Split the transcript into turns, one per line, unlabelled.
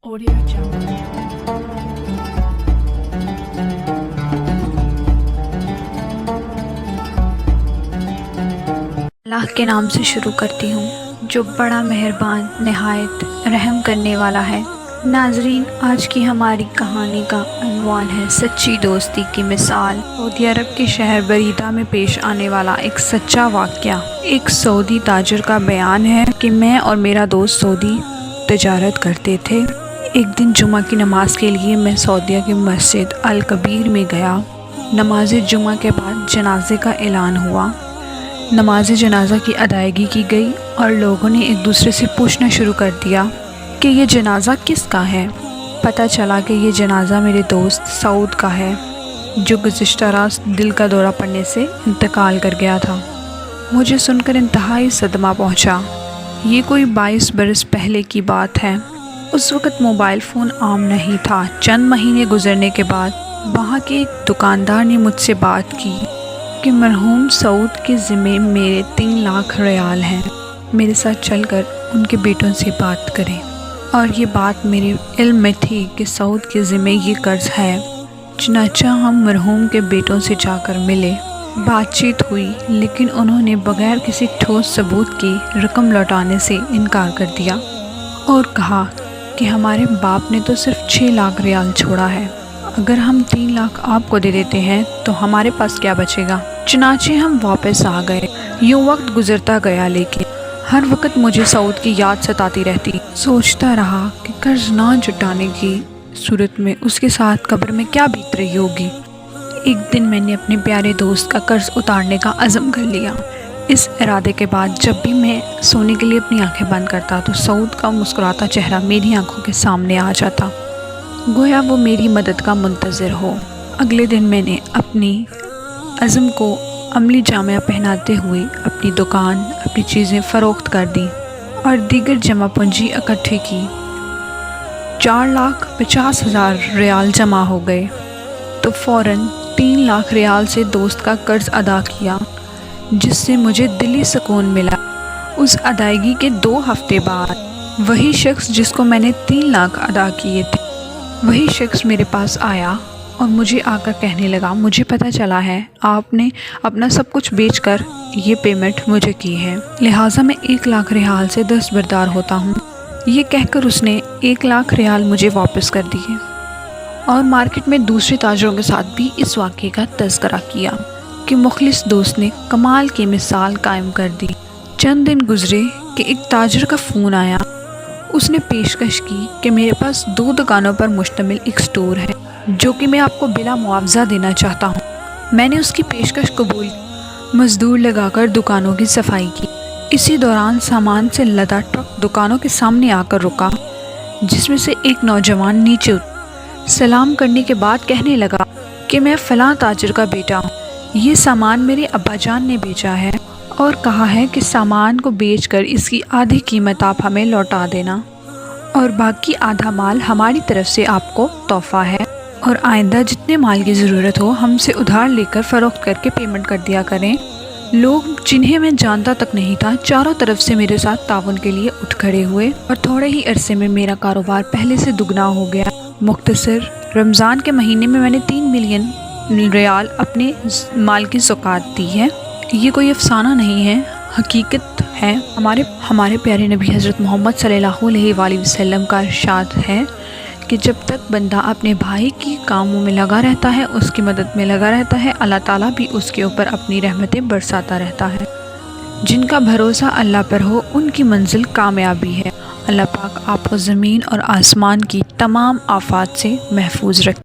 Audio Jungle.
अल्लाह के नाम से शुरू करती हूँ जो बड़ा मेहरबान नहायत रहम करने वाला है। नाजरीन, आज की हमारी कहानी का अनवान है सच्ची दोस्ती की मिसाल। सऊदी अरब के शहर बरीदा में पेश आने वाला एक सच्चा वाक़या। एक सऊदी ताजर का बयान है कि मैं और मेरा दोस्त सऊदी तजारत करते थे। एक दिन जुमा की नमाज के लिए मैं सऊदीया की मस्जिद अल कबीर में गया। नमाज जुमा के बाद जनाजे का ऐलान हुआ। नमाज जनाजा की अदायगी की गई और लोगों ने एक दूसरे से पूछना शुरू कर दिया कि ये जनाजा किसका है। पता चला कि ये जनाजा मेरे दोस्त सऊद का है जो गुज़िश्ता रात दिल का दौरा पड़ने से इंतकाल कर गया था। मुझे सुनकर इंतहाई सदमा पहुंचा। ये कोई 22 बरस पहले की बात है। उस वक़्त मोबाइल फ़ोन आम नहीं था। चंद महीने गुजरने के बाद वहाँ के एक दुकानदार ने मुझसे बात की कि मरहूम सऊद के ज़िम्मे मेरे 3 लाख रियाल हैं, मेरे साथ चलकर उनके बेटों से बात करें। और ये बात मेरे इल्म में थी कि सऊद के ज़िम्मे ये कर्ज़ है। चुनांचे हम मरहूम के बेटों से जाकर मिले। बातचीत हुई, लेकिन उन्होंने बग़ैर किसी ठोस सबूत के रकम लौटाने से इनकार कर दिया और कहा कि हमारे बाप ने तो सिर्फ 6 लाख रियाल छोड़ा है। अगर हम 3 लाख आपको दे देते हैं तो हमारे पास क्या बचेगा। चुनांचे हम वापस आ गए। यूँ वक्त गुजरता गया, लेकिन हर वक्त मुझे सऊद की याद सताती रहती। सोचता रहा कि कर्ज ना जुटाने की सूरत में उसके साथ कब्र में क्या बीत रही होगी। एक दिन मैंने अपने प्यारे दोस्त का कर्ज उतारने का अज़म कर लिया। इस इरादे के बाद जब भी मैं सोने के लिए अपनी आंखें बंद करता तो सऊद का मुस्कुराता चेहरा मेरी आंखों के सामने आ जाता, गोया वो मेरी मदद का मुंतज़िर हो। अगले दिन मैंने अपनी अज़म को अमली जामिया पहनाते हुए अपनी दुकान, अपनी चीज़ें फ़रोख्त कर दी और दीगर जमा पूंजी इकट्ठी की। 4,50,000 रियाल जमा हो गए तो फ़ौरन 3 लाख रियाल से दोस्त का कर्ज अदा किया, जिससे मुझे दिली सुकून मिला। उस अदायगी के 2 हफ्ते बाद वही शख्स जिसको मैंने 3 लाख अदा किए थे, वही शख्स मेरे पास आया और मुझे आकर कहने लगा, मुझे पता चला है आपने अपना सब कुछ बेचकर ये पेमेंट मुझे की है, लिहाजा मैं 1 लाख रियाल से दस्तबरदार होता हूँ। ये कहकर उसने 1 लाख रियाल मुझे वापस कर दिए और मार्केट में दूसरे ताजरों के साथ भी इस वाक़े का तज़किरा किया कि मुखलिस दोस्त ने कमाल की मिसाल कायम कर दी। चंद दिन गुजरे कि एक ताजर का फ़ोन आया। उसने पेशकश की कि मेरे पास 2 दुकानों पर मुश्तमिल एक स्टोर है जो कि मैं आपको बिला मुआवजा देना चाहता हूँ। मैंने उसकी पेशकश कबूल, मज़दूर लगाकर दुकानों की सफाई की। इसी दौरान सामान से लदा ट्रक दुकानों के सामने आकर रुका, जिसमें से एक नौजवान नीचे सलाम करने के बाद कहने लगा कि मैं फ़लाँ ताजर का बेटा हूँ। ये सामान मेरे अब्बाजान ने बेचा है और कहा है कि सामान को बेचकर इसकी आधी कीमत आप हमें लौटा देना और बाकी आधा माल हमारी तरफ से आपको तोहफ़ा है, और आइंदा जितने माल की ज़रूरत हो हमसे उधार लेकर फ़रोख्त करके पेमेंट कर दिया करें। लोग जिन्हें मैं जानता तक नहीं था चारों तरफ से मेरे साथ ताउन के लिए उठ खड़े हुए और थोड़े ही अरसे में मेरा कारोबार पहले से दुगना हो गया। मुख्तसर रमज़ान के महीने में मैंने 3 मिलियन रियाल अपने माल की ज़कात दी है। ये कोई अफसाना नहीं है, हकीकत है। हमारे प्यारे नबी हज़रत मोहम्मद सल्लल्लाहु अलैहि वसल्लम का इरशाद है कि जब तक बंदा अपने भाई की कामों में लगा रहता है, उसकी मदद में लगा रहता है, अल्लाह ताला भी उसके ऊपर अपनी रहमतें बरसाता रहता है। जिनका भरोसा अल्लाह पर हो उनकी मंजिल कामयाबी है। अल्लाह पाक आपको ज़मीन और आसमान की तमाम आफात से महफूज रखे।